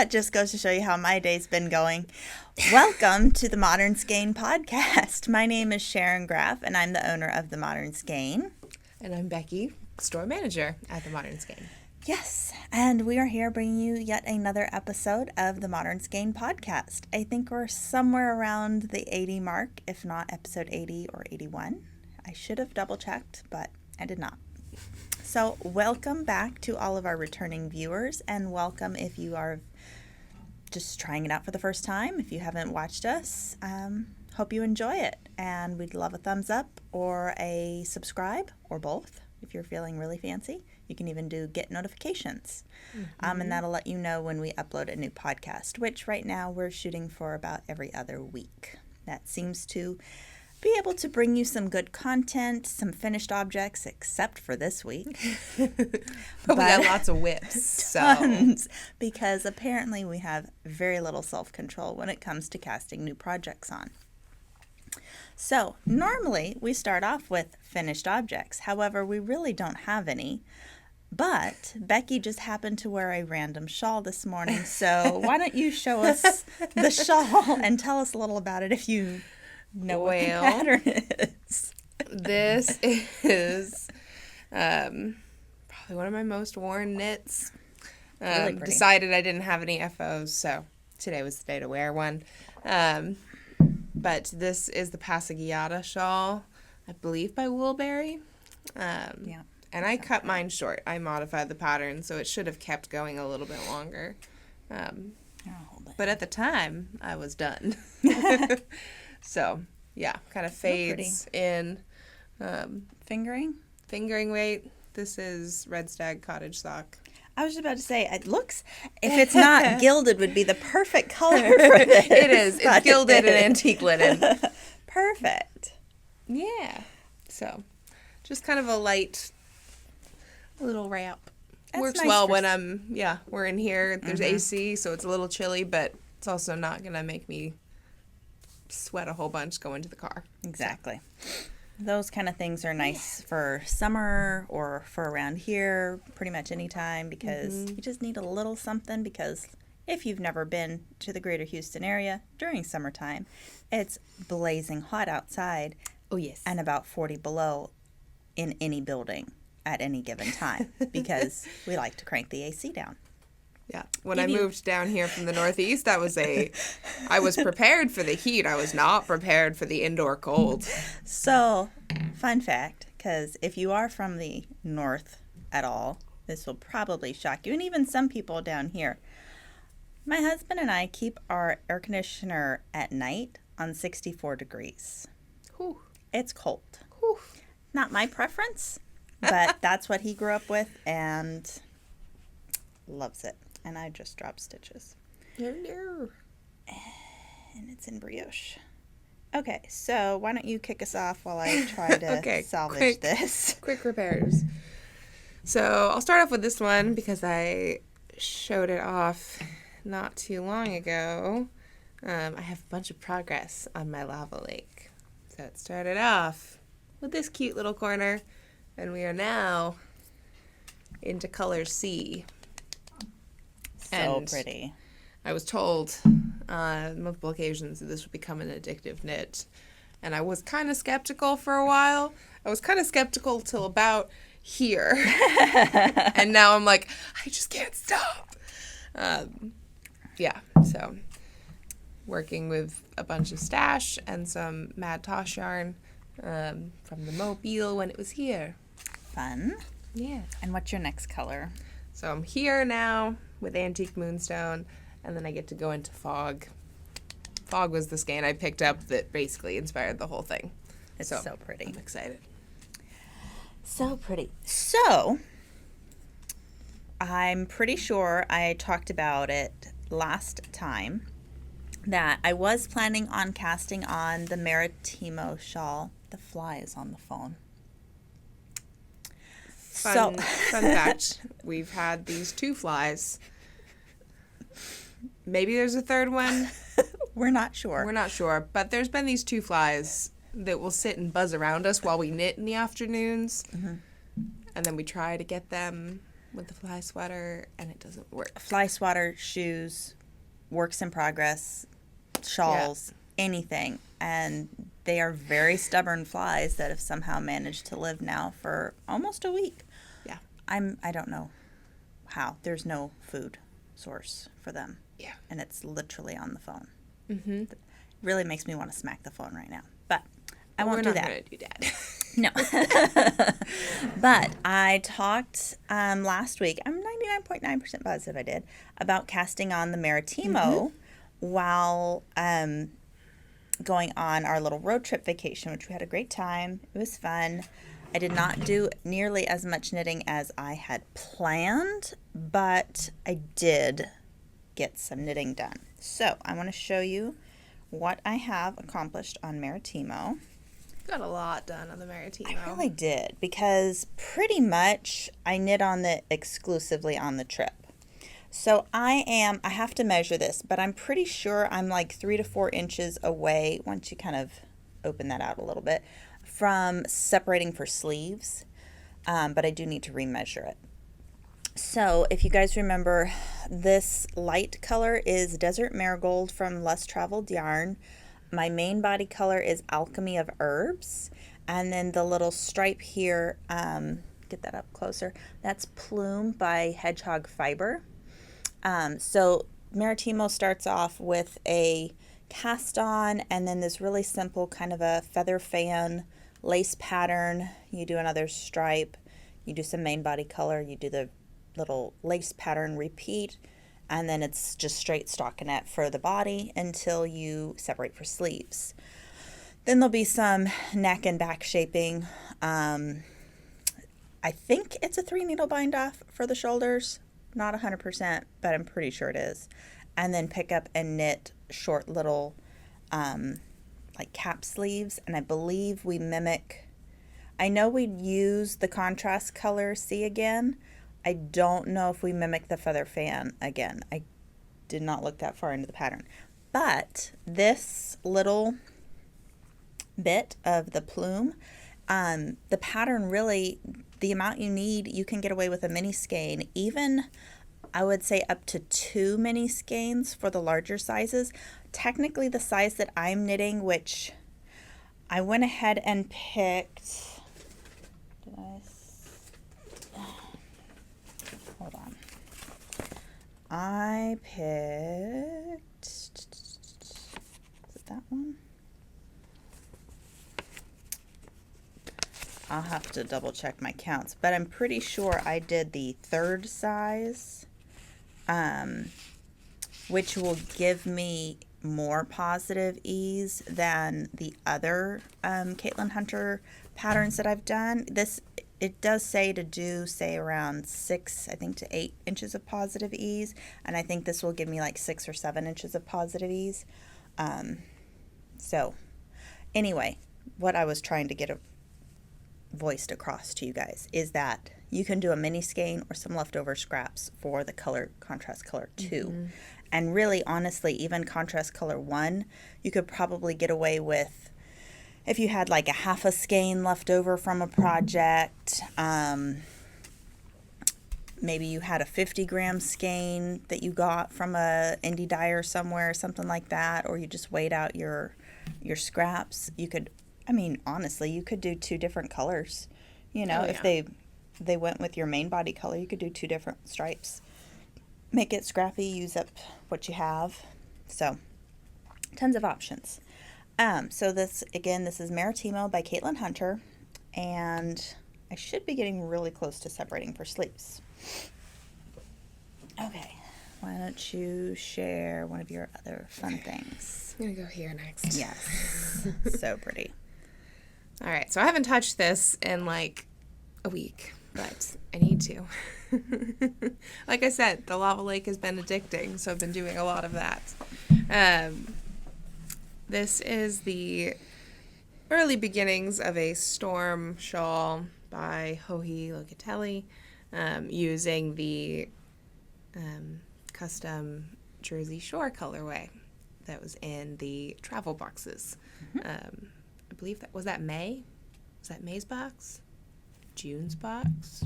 that just goes to show you how my day's been going. Welcome to the Modern Skein podcast. My name is Sharon Graff, and I'm the owner of the Modern Skein. And I'm Becky, store manager at the Modern Skein. Yes, and we are here bringing you yet another episode of the Modern Skein podcast. I think we're somewhere around the 80 mark, if not episode 80 or 81. I should have double-checked, but I did not. So welcome back to all of our returning viewers, and welcome if you are just trying it out for the first time. If you haven't watched us, hope you enjoy it, and we'd love a thumbs up or a subscribe, or both, if you're feeling really fancy. You can even do get notifications, and that'll let you know when we upload a new podcast, which right now we're shooting for about every other week. That seems to be able to bring you some good content, some finished objects, except for this week. but we got lots of whips. Tons, because apparently we have very little self-control when it comes to casting new projects on. So normally we start off with finished objects. However, we really don't have any. But Becky just happened to wear a random shawl this morning. So why don't you show us the shawl and tell us a little about it if you know what the pattern is. This is probably one of my most worn knits. Really decided I didn't have any FOs, so today was the day to wear one. But this is the Passeggiatta shawl, I believe by Woolenberry. Yeah. And I cut mine short. I modified the pattern, so it should have kept going a little bit longer. But at the time, I was done. So, yeah, kind of fades in. Fingering weight. This is Red Stag Cottage Sock. I was just about to say, it looks, if it's not gilded, would be the perfect color for this. It is. It's gilded and antique linen. Perfect. Yeah. So, just kind of a light little wrap. That's Works nice well when we're in here. There's AC, so it's a little chilly, but it's also not going to make me sweat a whole bunch going to the car. Exactly. Those kind of things are nice for summer or for around here, pretty much any time, because you just need a little something, because if you've never been to the greater Houston area during summertime, it's blazing hot outside. Oh, yes. And about 40 below in any building at any given time, because we like to crank the AC down. Yeah. When I moved down here from the Northeast, I was prepared for the heat. I was not prepared for the indoor cold. So, fun fact, because if you are from the north at all, this will probably shock you, and even some people down here. My husband and I keep our air conditioner at night on 64 degrees. Whew. It's cold. Whew. Not my preference, but that's what he grew up with and loves it. And I just dropped stitches. No. And it's in brioche. Okay, so why don't you kick us off while I try to salvage this. Quick repairs. So I'll start off with this one because I showed it off not too long ago. I have a bunch of progress on my lava lake. So it started off with this cute little corner, and we are now into color C. So pretty. I was told on multiple occasions that this would become an addictive knit. And I was kind of skeptical for a while. I was kind of skeptical till about here. And now I'm like, I just can't stop. So working with a bunch of stash and some Mad Tosh yarn from the Mobile when it was here. Fun. Yeah. And what's your next color? So I'm here now with Antique Moonstone, and then I get to go into Fog. Fog was the skein I picked up that basically inspired the whole thing. It's so pretty. I'm excited. So pretty. So, I'm pretty sure I talked about it last time, that I was planning on casting on the Marettimo shawl. The fly is on the phone. Fun fact, we've had these 2 flies. Maybe there's a third one. We're not sure. But there's been these 2 flies that will sit and buzz around us while we knit in the afternoons. Mm-hmm. And then we try to get them with the fly swatter and it doesn't work. Fly swatter, shoes, works in progress, shawls, anything. And they are very stubborn flies that have somehow managed to live now for almost a week. Yeah. I don't know how. There's no food source for them. Yeah. And it's literally on the phone. Mm-hmm. It really makes me want to smack the phone right now. But I won't do that. We're not going to do that. No. But I talked last week, I'm 99.9% positive I did, about casting on the Marettimo while going on our little road trip vacation, which we had a great time. It was fun. I did not do nearly as much knitting as I had planned, but I did get some knitting done. So I want to show you what I have accomplished on Marettimo. Got a lot done on the Marettimo. I really did, because pretty much I knit on it exclusively on the trip. So I have to measure this, but I'm pretty sure I'm like 3 to 4 inches away, once you kind of open that out a little bit, from separating for sleeves, but I do need to remeasure it. So if you guys remember, this light color is Desert Marigold from Less Traveled Yarn. My main body color is Alchemy of Herbs, and then the little stripe here, get that up closer, that's Plume by Hedgehog Fiber. So Marettimo starts off with a cast on, and then this really simple kind of a feather fan lace pattern. You do another stripe, you do some main body color, you do the little lace pattern, repeat, and then it's just straight stockinette for the body until you separate for sleeves. Then there'll be some neck and back shaping. I think it's a 3 needle bind off for the shoulders. Not 100%, but I'm pretty sure it is. And then pick up and knit short little like cap sleeves. And I believe we mimic, I know we'd use the contrast color C again. I don't know if we mimic the feather fan again. I did not look that far into the pattern. But this little bit of the plume, the pattern really, the amount you need, you can get away with a mini skein. Even, I would say, up to 2 mini skeins for the larger sizes. Technically the size that I'm knitting, which I went ahead and picked, hold on. I picked, is it that one? I'll have to double check my counts, but I'm pretty sure I did the 3rd size, which will give me more positive ease than the other Caitlin Hunter patterns that I've done. It does say to do, say, around 6, I think, to 8 inches of positive ease, and I think this will give me like 6 or 7 inches of positive ease. So anyway, what I was trying to get voiced across to you guys is that you can do a mini skein or some leftover scraps for the color contrast color 2. And really, honestly, even contrast color 1, you could probably get away with if you had like a half a skein left over from a project. Maybe you had a 50-gram skein that you got from a indie dyer somewhere, something like that, or you just weighed out your scraps. You could, I mean, honestly, you could do 2 different colors. You know, if they went with your main body color, you could do 2 different stripes. Make it scrappy, use up what you have. So, tons of options. So this is Marettimo by Caitlin Hunter, and I should be getting really close to separating for sleeves. Okay, why don't you share one of your other fun things? I'm going to go here next. Yes, so pretty. All right, so I haven't touched this in like a week, but I need to. Like I said, the lava lake has been addicting, so I've been doing a lot of that. This is the early beginnings of a storm shawl by Holey Locatelli, using the custom Jersey Shore colorway that was in the travel boxes. I believe was that May? Was that May's box? June's box?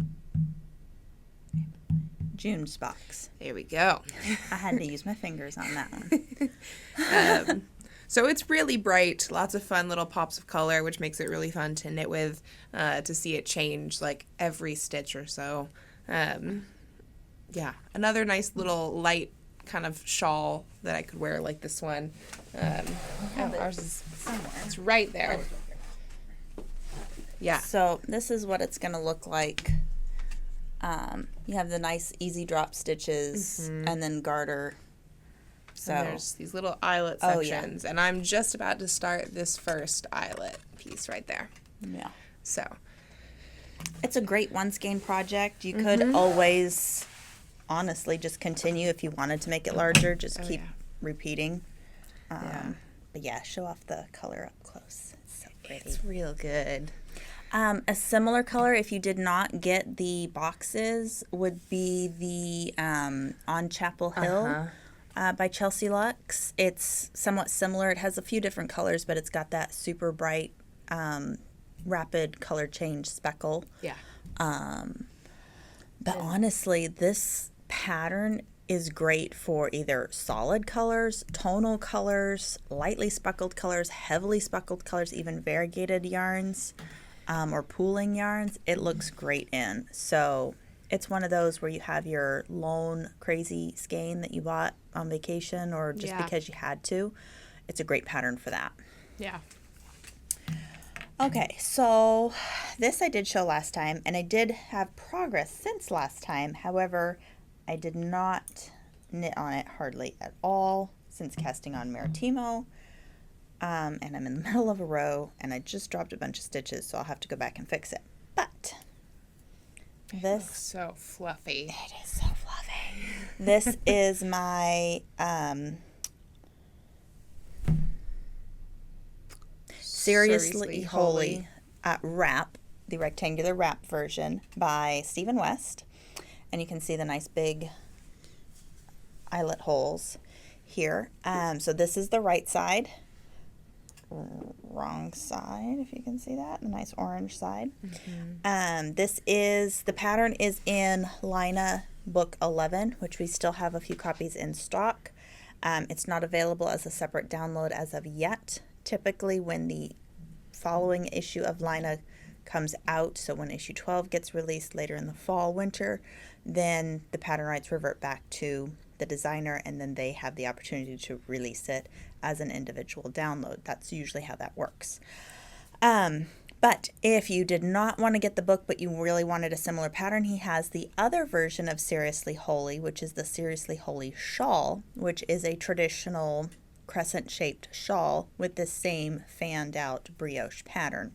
June's box. There we go. I had to use my fingers on that one. So it's really bright, lots of fun little pops of color, which makes it really fun to knit with, to see it change like every stitch or so. Yeah, another nice little light kind of shawl that I could wear like this one. Ours is somewhere. It's right there. Yeah. So this is what it's going to look like. You have the nice easy drop stitches and then garter. So and there's these little eyelet sections, and I'm just about to start this first eyelet piece right there. Yeah. So it's a great one skein project. You could always, honestly, just continue if you wanted to make it larger. Just keep repeating. But yeah, show off the color up close. It's so pretty. It's real good. A similar color, if you did not get the boxes, would be the On Chapel Hill. By Chelsea Luxe. It's somewhat similar. It has a few different colors, but it's got that super bright, rapid color change speckle. Yeah. But honestly, this pattern is great for either solid colors, tonal colors, lightly speckled colors, heavily speckled colors, even variegated yarns, or pooling yarns. It looks great in. So it's one of those where you have your lone crazy skein that you bought on vacation or just because you had to. It's a great pattern for that. Yeah. Okay, so this I did show last time, and I did have progress since last time. However, I did not knit on it hardly at all since casting on Marettimo. And I'm in the middle of a row, and I just dropped a bunch of stitches, so I'll have to go back and fix it. But this is so fluffy. It is so fluffy. This is my Suriously Holey wrap, the rectangular wrap version by Stephen West. And you can see the nice big eyelet holes here. So this is the right side. Wrong side, if you can see that, the nice orange side. This is, the pattern is in Laine book 11, which we still have a few copies in stock. It's not available as a separate download as of yet. Typically when the following issue of Laine comes out, so when issue 12 gets released later in the fall, winter, then the pattern rights revert back to the designer, and then they have the opportunity to release it as an individual download. That's usually how that works. But if you did not want to get the book, but you really wanted a similar pattern, he has the other version of Suriously Holey, which is the Suriously Holey Shawl, which is a traditional crescent-shaped shawl with the same fanned-out brioche pattern.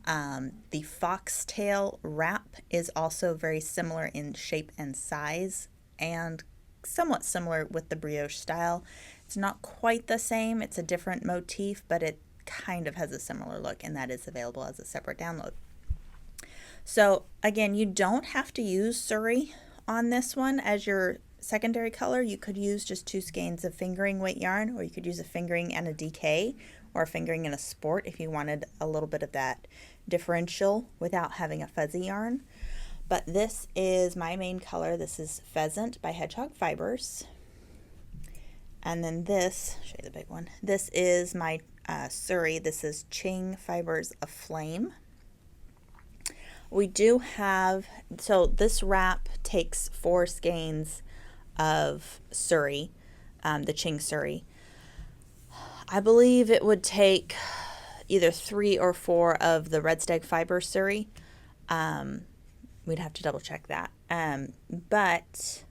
The foxtail wrap is also very similar in shape and size, and somewhat similar with the brioche style. It's not quite the same. It's a different motif, but it kind of has a similar look, and that is available as a separate download. So again, you don't have to use Surrey on this one as your secondary color. You could use just 2 skeins of fingering weight yarn, or you could use a fingering and a DK, or a fingering and a sport if you wanted a little bit of that differential without having a fuzzy yarn. But this is my main color. This is Pheasant by Hedgehog Fibers. And then this, show you the big one. This is my Surrey. This is Ching Fibers Aflame. We do have, so this wrap takes 4 skeins of Surrey, the Ching Surrey. I believe it would take either 3 or 4 of the Red Stag Fiber Surrey. We'd have to double check that. But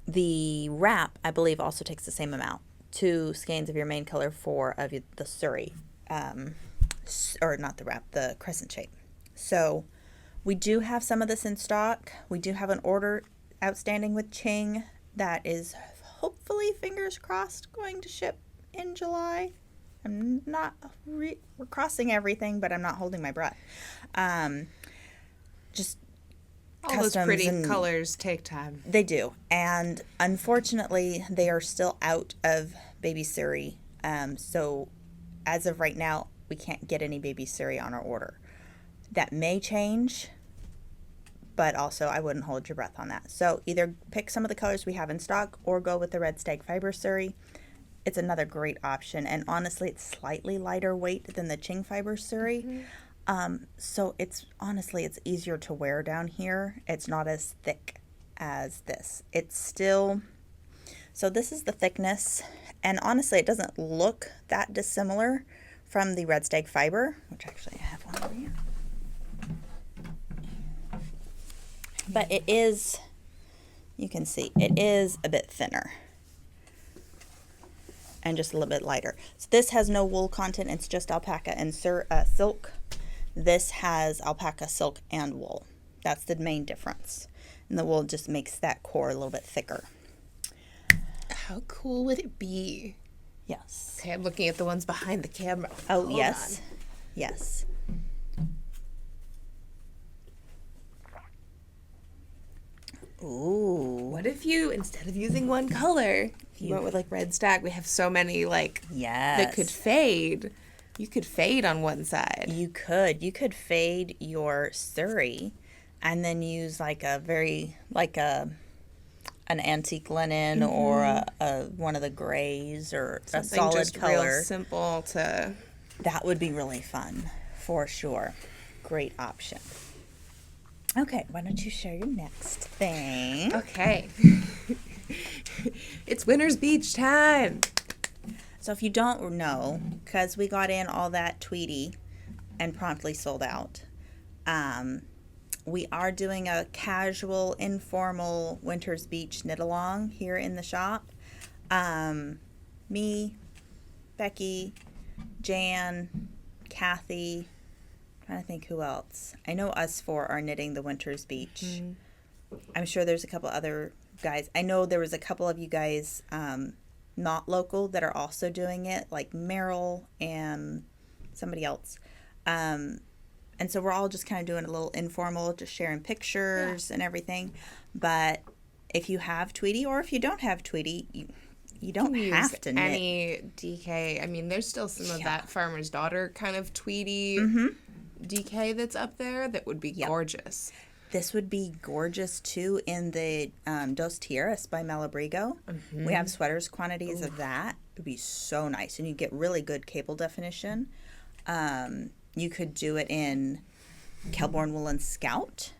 the wrap, I believe, also takes the same amount. 2 skeins of your main color, 4 of the Surrey. Or not the wrap, the crescent shape. So we do have some of this in stock. We do have an order outstanding with Ching that is hopefully, fingers crossed, going to ship in July. I'm not, we're crossing everything, but I'm not holding my breath. Just all those pretty colors take time. They do. And unfortunately, they are still out of baby Surrey. So as of right now, we can't get any baby Surrey on our order. That may change, but also I wouldn't hold your breath on that. So either pick some of the colors we have in stock or go with the Red Stag Fiber Suri. It's another great option, and honestly, it's slightly lighter weight than the Ching Fiber Suri. So it's easier to wear down here. It's not as thick as this. It's still, so this is the thickness, and honestly, it doesn't look that dissimilar from the Red Stag Fiber, which actually I have one over here. But it is, you can see, it is a bit thinner and just a little bit lighter. So this has no wool content. It's just alpaca and silk. This has alpaca, silk, and wool. That's the main difference. And the wool just makes that core a little bit thicker. How cool would it be? Yes. Okay, I'm looking at the ones behind the camera. Oh, Hold yes. on. Yes. Ooh. What if you, instead of using one color, you went with like Red Stag? We have so many that could fade. You could fade on one side. You could fade your Suri and then use like an antique linen or a one of the grays or Something a solid just color. Real simple to. That would be really fun for sure. Great option. Okay, why don't you share your next thing? Okay. It's Winter's Beach time. So if you don't know, because we got in all that Tweety and promptly sold out, we are doing a casual, informal Winter's Beach knit-along here in the shop. Me, Becky, Jan, Kathy, trying to think who else. I know us four are knitting the Winter's Beach. I'm sure there's a couple other guys. I know there was a couple of you guys not local that are also doing it, like Meryl and somebody else. And so we're all just kind of doing a little informal, just sharing pictures and everything. But if you have Tweety or if you don't have Tweety, you don't have to knit. Any DK. I mean, there's still some of that Farmer's Daughter kind of Tweety DK that's up there that would be gorgeous. This would be gorgeous too in the Dos Tierras by Malabrigo. We have sweaters quantities of that. It would be so nice, and you get really good cable definition. You could do it in Kelborn Woolen Scout.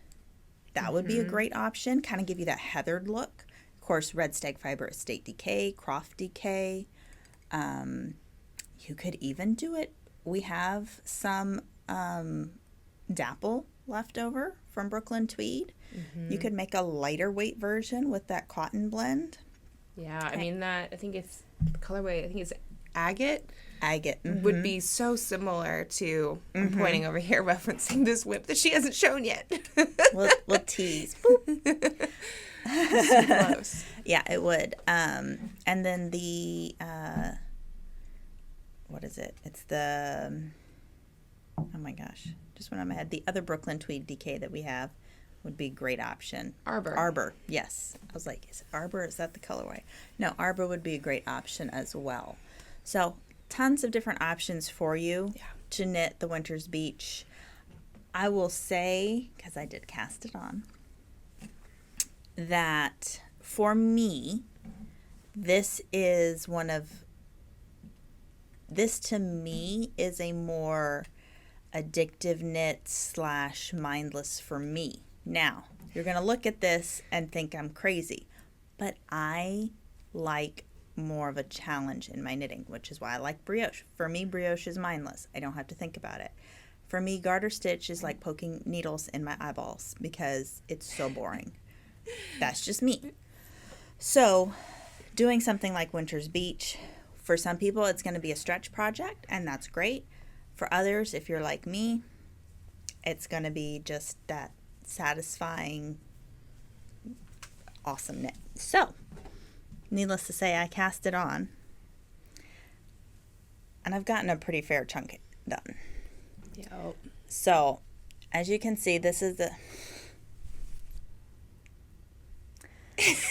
That would be a great option. Kind of give you that heathered look. Of course, Red Stag Fiber Estate DK, Croft DK. You could even do it. We have some Dapple left over from Brooklyn Tweed. You could make a lighter weight version with that cotton blend. Yeah, I mean I think it's the colorway. I think it's agate. Agate would be so similar to. I'm pointing over here, referencing this WIP that she hasn't shown yet. We'll tease. Boop. So close. Yeah, it would. And then the what is it? It's the oh my gosh, just went on my head. The other Brooklyn Tweed DK that we have would be a great option. Arbor, yes. I was like, is it Arbor? Is that the colorway? No, Arbor would be a great option as well. So tons of different options for you to knit the Winter's Beach. I will say, because I did cast it on, that for me, this to me is a more addictive knit / mindless for me. Now, you're going to look at this and think I'm crazy, but I like more of a challenge in my knitting, which is why I like brioche. For me, brioche is mindless. I don't have to think about it. For me, garter stitch is like poking needles in my eyeballs because it's so boring. That's just me. So, doing something like Winter's Beach, for some people, it's going to be a stretch project, and that's great. For others, if you're like me, it's going to be just that satisfying, awesome knit. So, needless to say, I cast it on, and I've gotten a pretty fair chunk done. Yep. So, as you can see, this is the...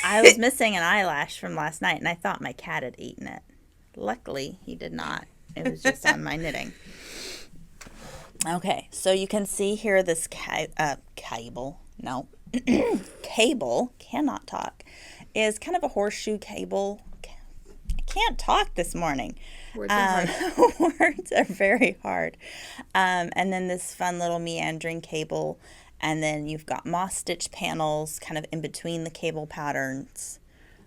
I was missing an eyelash from last night, and I thought my cat had eaten it. Luckily, he did not. It was just on my knitting. Okay, so you can see here this cable. No, cable, cannot talk, is kind of a horseshoe cable. I can't talk this morning. Words are hard. Words are very hard. And then this fun little meandering cable. And then you've got moss stitch panels kind of in between the cable patterns.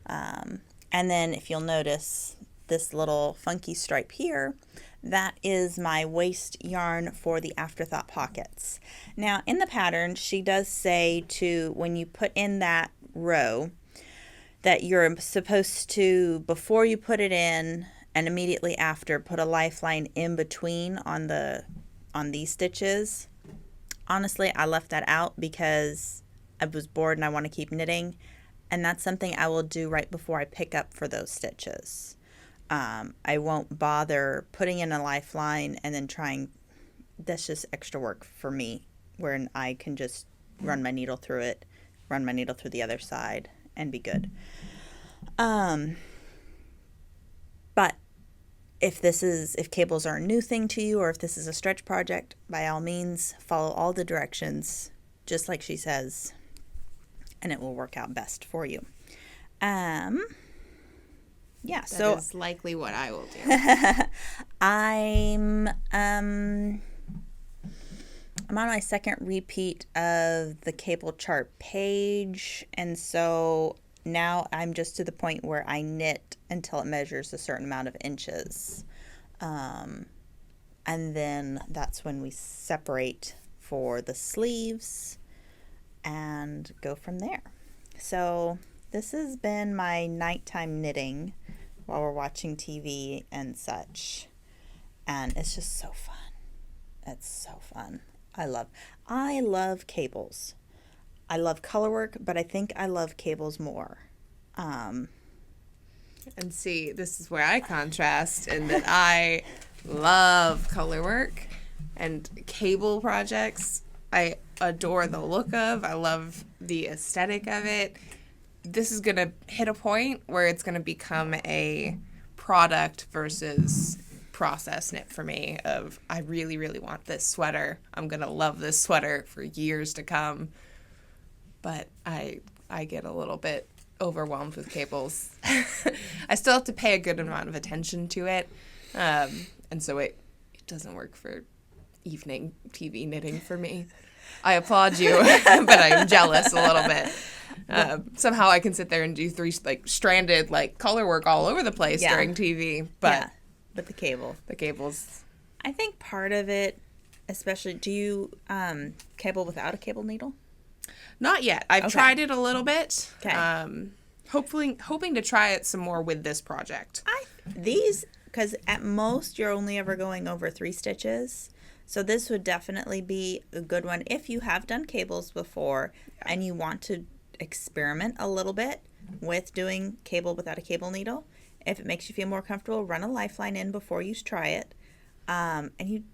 And then if you'll notice this little funky stripe here, that is my waste yarn for the afterthought pockets. Now in the pattern, she does say to, when you put in that row, that you're supposed to, before you put it in and immediately after, put a lifeline in between on these stitches. Honestly, I left that out because I was bored and I want to keep knitting. And that's something I will do right before I pick up for those stitches. I won't bother putting in a lifeline and then trying, that's just extra work for me, where I can just run my needle through it, run my needle through the other side, and be good. But if cables are a new thing to you, or if this is a stretch project, by all means, follow all the directions, just like she says, and it will work out best for you. Yeah, That is likely what I will do. I'm on my second repeat of the cable chart page, and so now I'm just to the point where I knit until it measures a certain amount of inches. And then that's when we separate for the sleeves and go from there. So this has been my nighttime knitting while we're watching TV and such. And it's just so fun. It's so fun. I love cables. I love color work, but I think I love cables more. And see, this is where I contrast in that I love color work and cable projects. I adore the look of. I love the aesthetic of it. This is going to hit a point where it's going to become a product versus process knit for me of, I really, really want this sweater. I'm going to love this sweater for years to come. But I get a little bit overwhelmed with cables. I still have to pay a good amount of attention to it. And so it doesn't work for evening TV knitting for me. I applaud you, but I'm jealous a little bit. Somehow I can sit there and do 3 stranded color work all over the place during TV, but the cables. I think part of it, especially, do you cable without a cable needle? Not yet. I've tried it a little bit. Okay. Hoping to try it some more with this project. Because at most you're only ever going over 3 stitches. So this would definitely be a good one if you have done cables before and you want to experiment a little bit with doing cable without a cable needle. If it makes you feel more comfortable, run a lifeline in before you try it. And you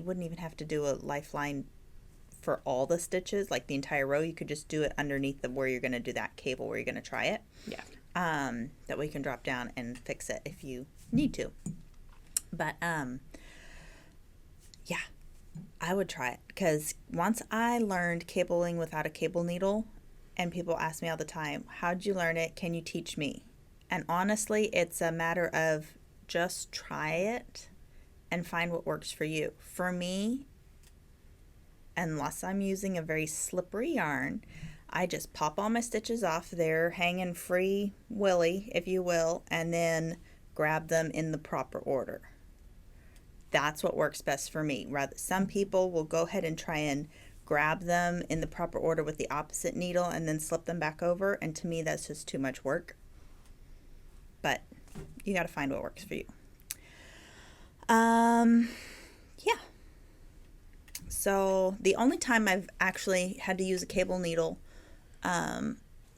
wouldn't even have to do a lifeline for all the stitches, like the entire row. You could just do it underneath where you're going to do that cable where you're going to try it. Yeah. That way you can drop down and fix it if you need to. But yeah, I would try it, because once I learned cabling without a cable needle, and people ask me all the time, how'd you learn it? Can you teach me? And honestly, it's a matter of just try it and find what works for you. For me, unless I'm using a very slippery yarn, I just pop all my stitches off there, hanging free willy, if you will, and then grab them in the proper order. That's what works best for me. Some people will go ahead and try and grab them in the proper order with the opposite needle and then slip them back over, and to me that's just too much work. But you got to find what works for you. Yeah. So the only time I've actually had to use a cable needle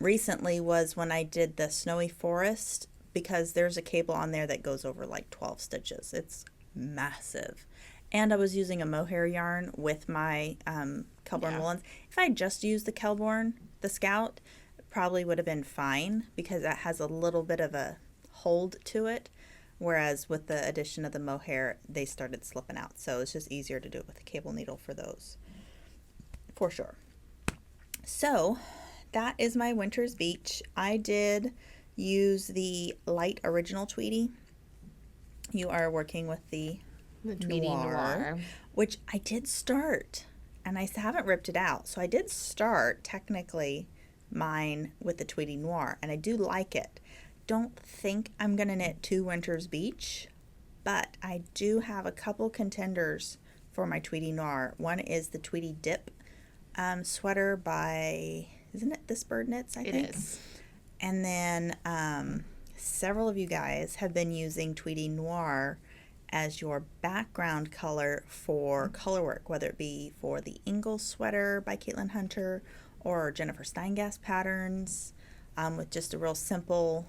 recently was when I did the Snowy Forest, because there's a cable on there that goes over 12 stitches. It's massive. And I was using a mohair yarn with my Kelborn woolens. If I just used the Kelborn, the Scout, it probably would have been fine, because that has a little bit of a hold to it. Whereas with the addition of the mohair, they started slipping out. So it's just easier to do it with a cable needle for those. For sure. So that is my winter's beach. I did use the light original Tweety. You are working with the Tweety Noir, which I did start, and I haven't ripped it out. So I did start technically mine with the Tweety Noir, and I do like it. Don't think I'm gonna knit 2 Winter's Beach, but I do have a couple contenders for my Tweety Noir. One is the Tweety Dip sweater by, isn't it This Bird Knits, I think? It is. And then several of you guys have been using Tweety Noir as your background color for color work, whether it be for the Ingalls sweater by Caitlin Hunter or Jennifer Steingast patterns, with just a real simple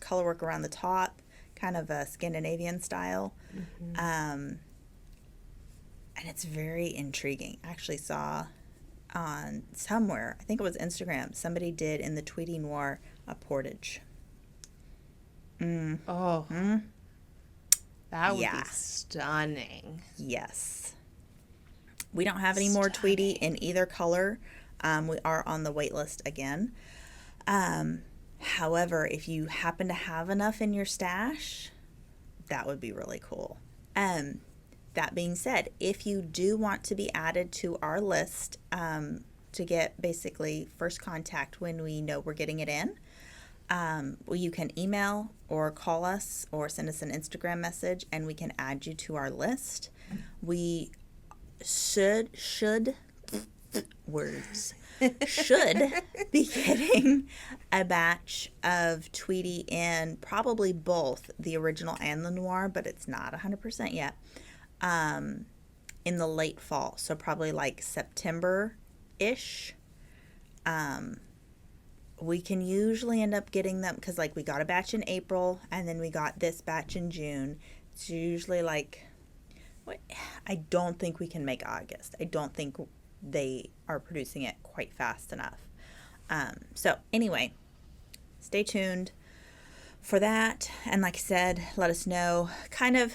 color work around the top, kind of a Scandinavian style. And it's very intriguing. I actually saw on somewhere, I think it was Instagram, somebody did in the Tweety Noir a portage. Oh, that would be stunning. Yes. We don't have any more Tweety in either color. We are on the wait list again. However, if you happen to have enough in your stash, that would be really cool. That being said, if you do want to be added to our list to get basically first contact when we know we're getting it in, well, you can email or call us or send us an Instagram message and we can add you to our list. We should be getting a batch of Tweety in probably both the original and the Noir, but it's not 100% yet, in the late fall. So probably like September-ish. We can usually end up getting them because like we got a batch in April and then we got this batch in June. It's usually like, I don't think we can make August. I don't think they are producing it quite fast enough. So anyway, stay tuned for that. And like I said, let us know. Kind of,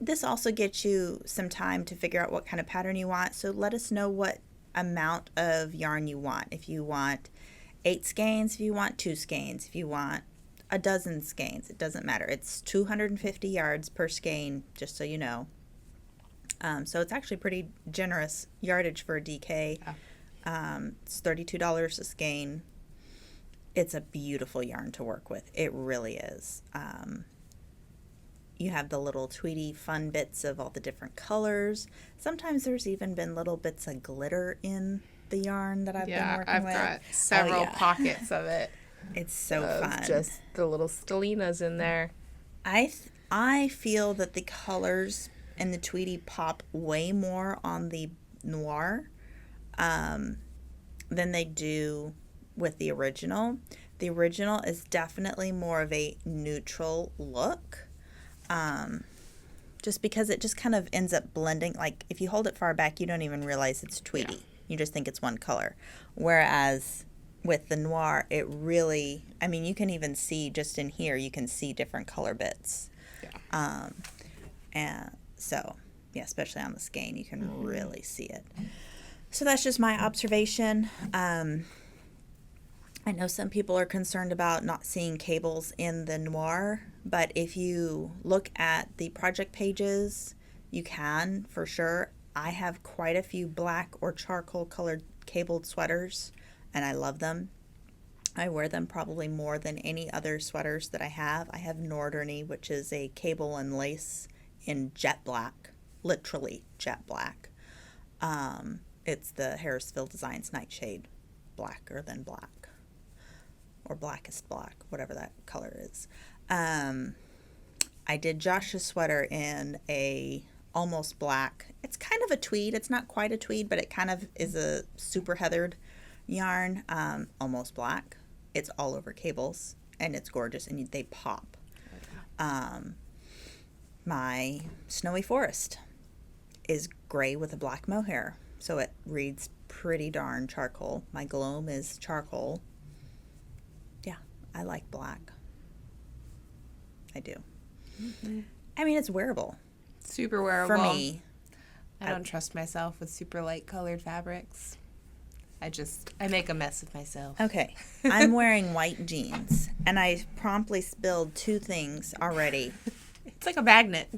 this also gets you some time to figure out what kind of pattern you want. So let us know what amount of yarn you want. If you want 8 skeins, if you want 2 skeins, if you want a dozen skeins, it doesn't matter. It's 250 yards per skein, just so you know. So it's actually pretty generous yardage for a DK. Yeah. It's $32 a skein. It's a beautiful yarn to work with. It really is. You have the little Tweety fun bits of all the different colors. Sometimes there's even been little bits of glitter in the yarn that I've been working with. Yeah, I've got several pockets of it. It's so fun. Just the little stellinas in there. I feel that the colors and the Tweety pop way more on the Noir than they do with the original. The original is definitely more of a neutral look, just because it just kind of ends up blending. Like if you hold it far back, you don't even realize it's Tweety. Yeah. You just think it's one color. Whereas with the Noir, it really, I mean, you can even see just in here, you can see different color bits. Yeah. And so, yeah, especially on the skein, you can really see it. So that's just my observation. I know some people are concerned about not seeing cables in the Noir, but if you look at the project pages, you can for sure. I have quite a few black or charcoal colored cabled sweaters, and I love them. I wear them probably more than any other sweaters that I have. I have Northerny, which is a cable and lace in jet black, literally jet black. It's the Harrisville Designs Nightshade, blacker than black, or blackest black, whatever that color is. I did Josh's sweater in a almost black. It's kind of a tweed. It's not quite a tweed, but it kind of is a super heathered yarn, almost black. It's all over cables, and it's gorgeous, and they pop. My Snowy Forest is gray with a black mohair, so it reads pretty darn charcoal. My Gloam is charcoal. Yeah, I like black. I do. Mm-hmm. I mean, it's wearable. Super wearable. For me. I don't trust myself with super light colored fabrics. I make a mess of myself. Okay. I'm wearing white jeans, and I promptly spilled 2 things already. It's like a magnet.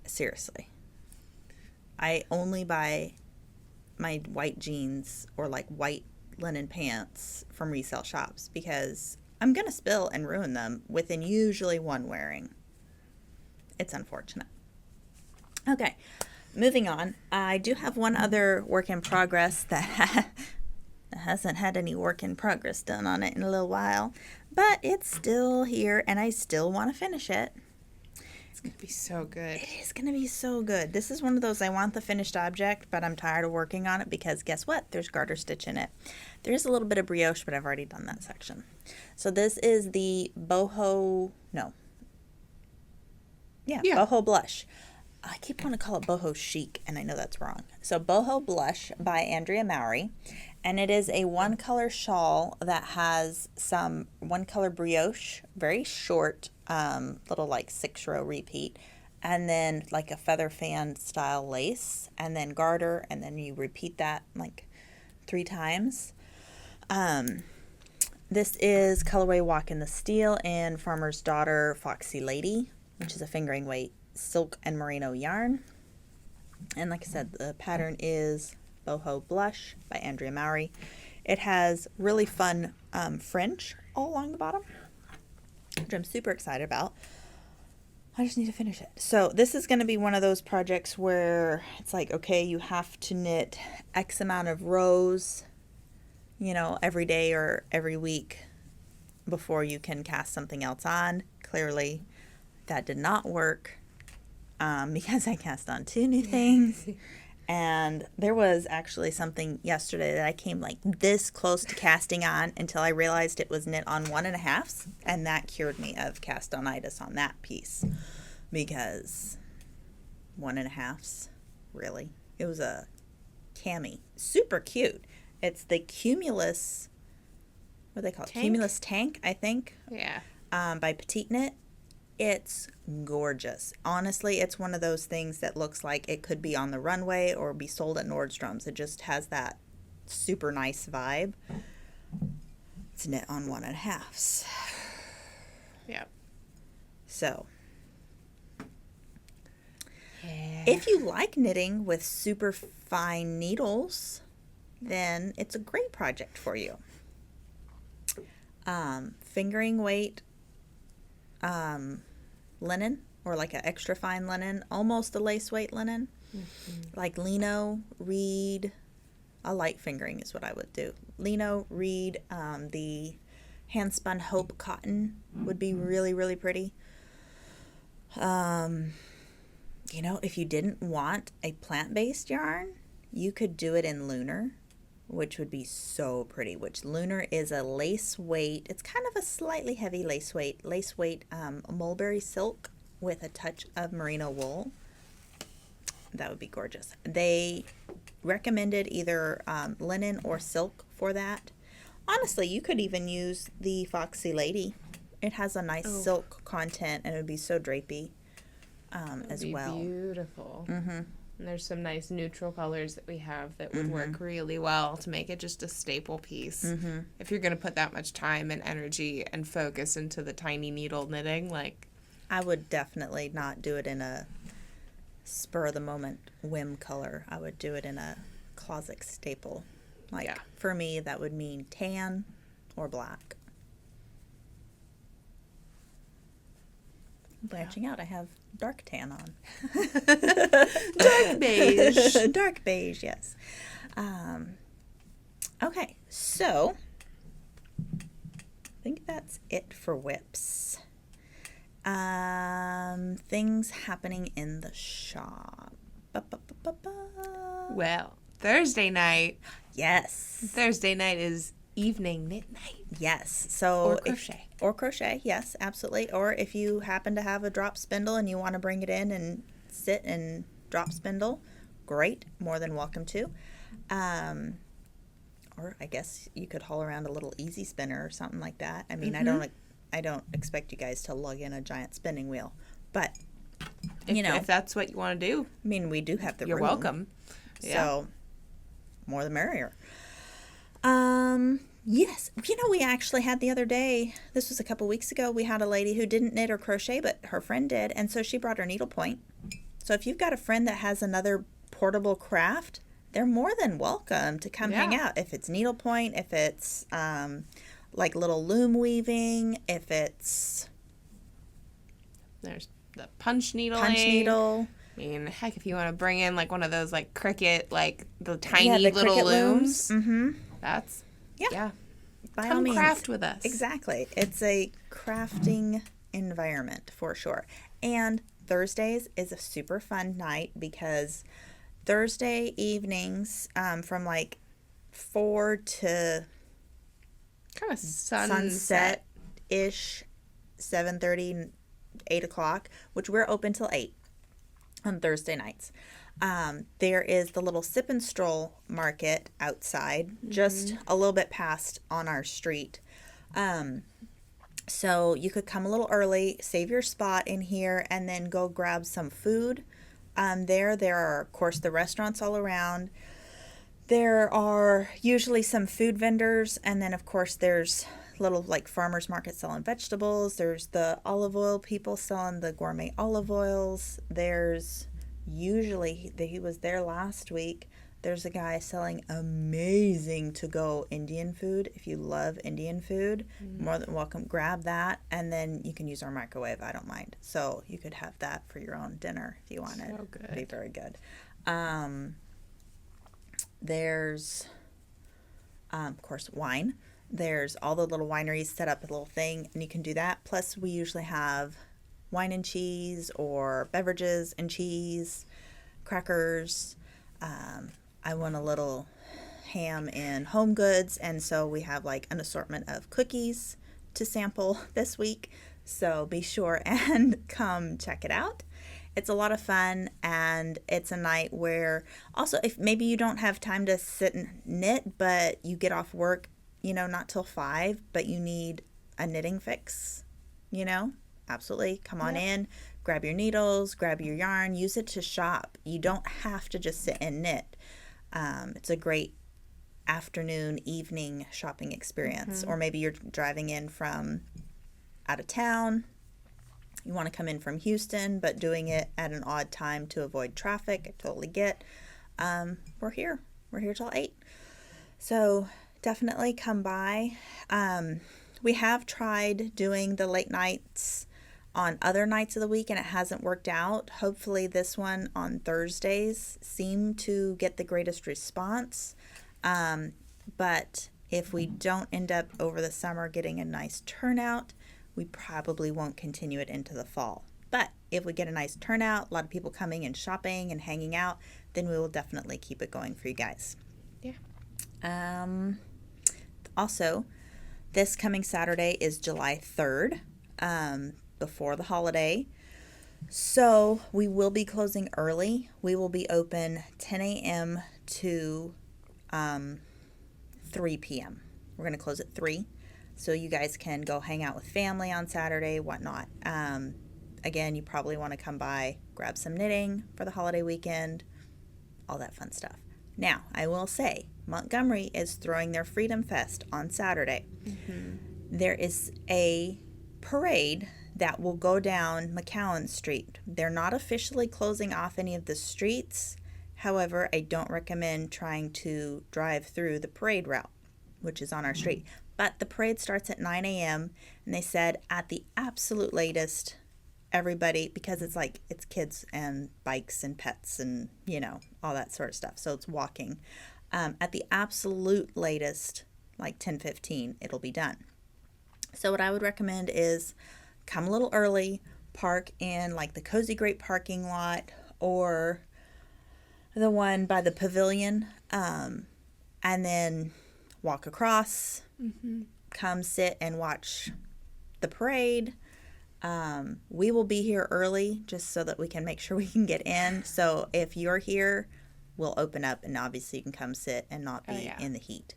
Seriously. I only buy my white jeans or like white linen pants from resale shops because I'm going to spill and ruin them within usually one wearing. It's unfortunate. Okay, moving on. I do have one other work in progress that hasn't had any work in progress done on it in a little while, but it's still here and I still want to finish it. It's going to be so good. It is going to be so good. This is one of those I want the finished object, but I'm tired of working on it because guess what? There's garter stitch in it. There's a little bit of brioche, but I've already done that section. So this is the Boho, Boho Blush. I keep wanting to call it Boho Chic, and I know that's wrong. So Boho Blush by Andrea Mowry, and it is a one-color shawl that has some one-color brioche, very short, little like 6-row repeat, and then like a feather fan style lace, and then garter, and then you repeat that like 3 times. This is colorway Walk in the Steel and Farmer's Daughter Foxy Lady, which is a fingering weight silk and merino yarn. And like I said, the pattern is Boho Blush by Andrea Mowry. It has really fun fringe all along the bottom, which I'm super excited about. I just need to finish it. So this is going to be one of those projects where it's like, okay, you have to knit X amount of rows, every day or every week before you can cast something else on. Clearly, that did not work because I cast on 2 new things. And there was actually something yesterday that I came like this close to casting on until I realized it was knit on 1.5s, and that cured me of cast-on-itis on that piece because 1.5s, really. It was a cami, super cute. It's the Cumulus, what do they call it? Cumulus Tank, I think. Yeah. By Petite Knit. It's gorgeous. Honestly, it's one of those things that looks like it could be on the runway or be sold at Nordstrom's. It just has that super nice vibe. It's knit on 1.5s. Yeah. So, yeah. If you like knitting with super fine needles, then it's a great project for you. Fingering weight linen, or like an extra fine linen, almost a lace weight linen, like lino, reed, a light fingering is what I would do. Lino, reed, the hand spun Hope cotton would be really, really pretty. If you didn't want a plant-based yarn, you could do it in Lunar, which would be so pretty, which Lunar is a lace weight. It's kind of a slightly heavy lace weight mulberry silk with a touch of merino wool. That would be gorgeous. They recommended either linen or silk for that. Honestly, you could even use the Foxy Lady. It has a nice silk content, and it would be so drapey as well. Beautiful. Mm-hmm. And there's some nice neutral colors that we have that would work really well to make it just a staple piece. Mm-hmm. If you're going to put that much time and energy and focus into the tiny needle knitting, I would definitely not do it in a spur-of-the-moment whim color. I would do it in a closet staple. For me, that would mean tan or black. Branching out, I have dark tan on. Dark beige. Dark beige, yes. Okay, so I think that's it for WIPs. Things happening in the shop. Well, Thursday night. Yes. Thursday night is evening knit night. Yes. So or crochet. Or crochet, yes, absolutely. Or if you happen to have a drop spindle and you want to bring it in and sit and drop spindle, great, more than welcome to. Or I guess you could haul around a little easy spinner or something like that. I mean, I don't expect you guys to lug in a giant spinning wheel, but if that's what you want to do, I mean, we do have the you're room. welcome. So more the merrier. Yes, we actually had the other day, this was a couple weeks ago, we had a lady who didn't knit or crochet, but her friend did, and so she brought her needlepoint. So if you've got a friend that has another portable craft, they're more than welcome to come hang out. If it's needlepoint, if it's like little loom weaving, if it's... There's the punch needle. I mean, heck, if you want to bring in like one of those like Cricut, like the tiny little looms. Mm-hmm. That's... Yeah. By Come all means. craft with us. Exactly. It's a crafting environment for sure. And Thursdays is a super fun night because Thursday evenings from like 4 to kind of sunset-ish, 7:30, 8 o'clock, which we're open till 8 on Thursday nights. There is the little sip and stroll market outside, just a little bit past on our street. So you could come a little early, save your spot in here, and then go grab some food. There are, of course, the restaurants all around. There are usually some food vendors, and then, of course, there's little, like, farmers markets selling vegetables. There's the olive oil people selling the gourmet olive oils. There's... Usually, he was there last week. There's a guy selling amazing to-go Indian food. If you love Indian food, more than welcome. Grab that, and then you can use our microwave. I don't mind. So you could have that for your own dinner if you wanted. So good. It'd be very good. There's, of course, wine. There's all the little wineries set up a little thing, and you can do that. Plus, we usually have wine and cheese or beverages and cheese, crackers. I want a little ham and home goods, and so we have like an assortment of cookies to sample this week. So be sure and come check it out. It's a lot of fun, and it's a night where also if maybe you don't have time to sit and knit, but you get off work, not till 5, but you need a knitting fix, absolutely. Come on in, grab your needles, grab your yarn, use it to shop. You don't have to just sit and knit. It's a great afternoon, evening shopping experience. Or maybe you're driving in from out of town. You want to come in from Houston, but doing it at an odd time to avoid traffic. I totally get. We're here. We're here till 8. So definitely come by. We have tried doing the late nights on other nights of the week, and it hasn't worked out. Hopefully this one on Thursdays seemed to get the greatest response. But if we don't end up over the summer getting a nice turnout, we probably won't continue it into the fall. But if we get a nice turnout, a lot of people coming and shopping and hanging out, then we will definitely keep it going for you guys. Yeah. Also, this coming Saturday is July 3rd, before the holiday. So we will be closing early. We will be open 10 a.m. to 3 p.m. We're going to close at 3. So you guys can go hang out with family on Saturday, whatnot. Again, you probably want to come by, grab some knitting for the holiday weekend, all that fun stuff. Now, I will say, Montgomery is throwing their Freedom Fest on Saturday. There is a parade that will go down McCown Street. They're not officially closing off any of the streets. However, I don't recommend trying to drive through the parade route, which is on our street. But the parade starts at 9 a.m. and they said at the absolute latest, everybody, because it's kids and bikes and pets and, all that sort of stuff. So it's walking. At the absolute latest, like 10:15, it'll be done. So what I would recommend is come a little early, park in like the Cozy Great parking lot or the one by the pavilion, and then walk across, come sit and watch the parade. We will be here early just so that we can make sure we can get in. So if you're here, we'll open up, and obviously you can come sit and not be in the heat.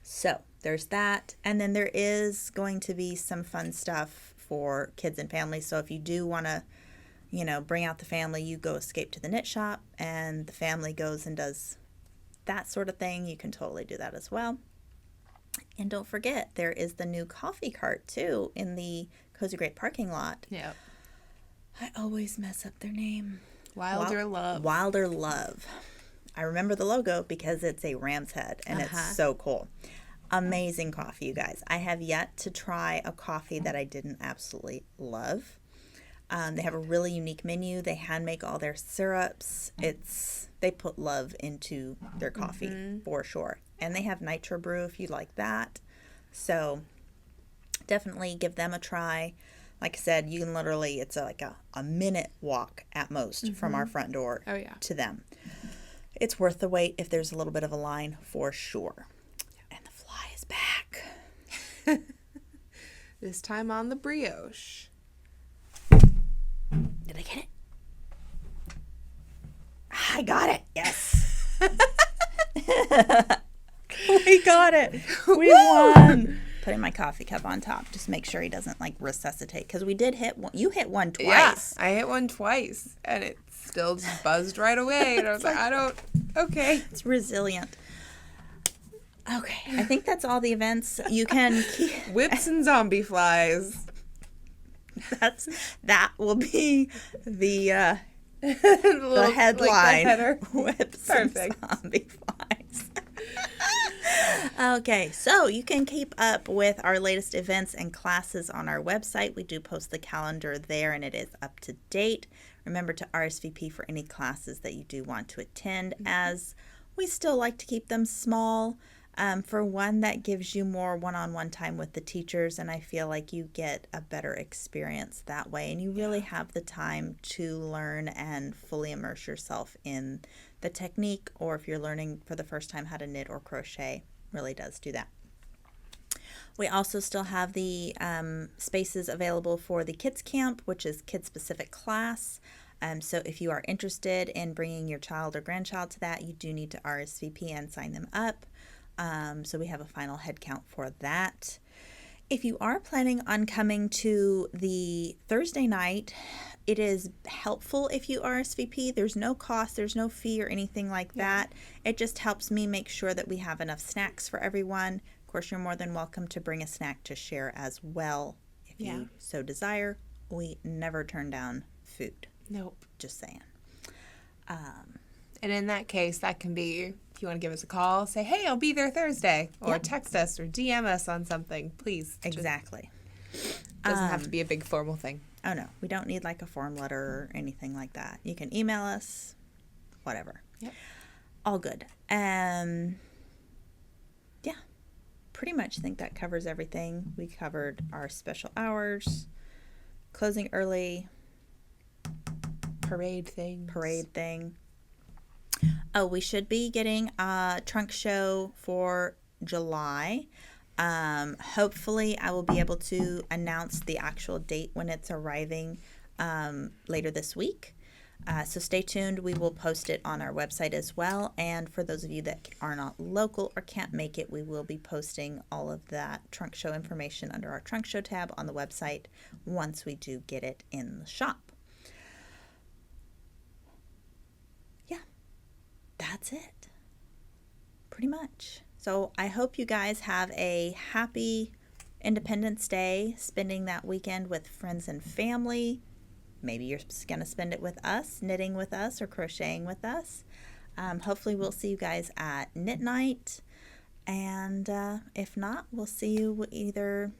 So there's that. And then there is going to be some fun stuff for kids and families. So if you do want to, bring out the family, you go escape to the knit shop, and the family goes and does that sort of thing, you can totally do that as well. And don't forget, there is the new coffee cart, too, in the Cozy Great parking lot. Yep. I always mess up their name. Wilder Love. Wilder Love. I remember the logo because it's a ram's head, and it's so cool. Amazing coffee, you guys. I have yet to try a coffee that I didn't absolutely love. They have a really unique menu. They hand make all their syrups. They put love into their coffee for sure. And they have nitro brew if you like that. So definitely give them a try. Like I said, you can literally, it's like a minute walk at most from our front door to them. It's worth the wait if there's a little bit of a line for sure. And the fly is back. This time on the brioche. Did I get it? I got it. Yes. We got it. We won. Putting my coffee cup on top. Just make sure he doesn't like resuscitate. Because we did hit one. You hit one twice. Yeah, I hit one twice. And it still just buzzed right away. And I was like, okay. It's resilient. Okay. I think that's all the events. You can keep. Whips and zombie flies. That will be the the headline. Like the header. Whips Perfect. and zombie flies. Okay, so you can keep up with our latest events and classes on our website. We do post the calendar there, and it is up to date. Remember to RSVP for any classes that you do want to attend, as we still like to keep them small. For one, that gives you more one-on-one time with the teachers, and I feel like you get a better experience that way, and you really have the time to learn and fully immerse yourself in the technique, or if you're learning for the first time how to knit or crochet, really does do that. We also still have the spaces available for the kids camp, which is kid-specific class. So if you are interested in bringing your child or grandchild to that, you do need to RSVP and sign them up. So we have a final head count for that. If you are planning on coming to the Thursday night, it is helpful if you RSVP. There's no cost, there's no fee or anything like that. It just helps me make sure that we have enough snacks for everyone. Of course, you're more than welcome to bring a snack to share as well if you so desire. We never turn down food. Nope. Just saying. And in that case, that can be, if you want to give us a call, say, hey, I'll be there Thursday. Or text us or DM us on something, please. Exactly. Doesn't have to be a big formal thing. Oh, no. We don't need like a form letter or anything like that. You can email us, whatever. Yep. All good. Pretty much think that covers everything. We covered our special hours, closing early, parade thing. Oh, we should be getting a trunk show for July. Hopefully I will be able to announce the actual date when it's arriving later this week. So stay tuned. We will post it on our website as well. And for those of you that are not local or can't make it, we will be posting all of that trunk show information under our trunk show tab on the website once we do get it in the shop. Yeah, that's it. Pretty much. So I hope you guys have a happy Independence Day, spending that weekend with friends and family. Maybe you're going to spend it with us, knitting with us, or crocheting with us. Hopefully we'll see you guys at Knit Night. And if not, we'll see you either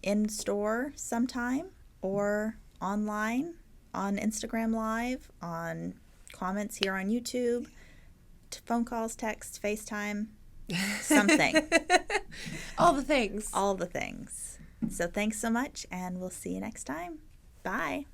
in store sometime or online, on Instagram Live, on comments here on YouTube, phone calls, text, FaceTime, something. All the things. All the things. So thanks so much, and we'll see you next time. Bye.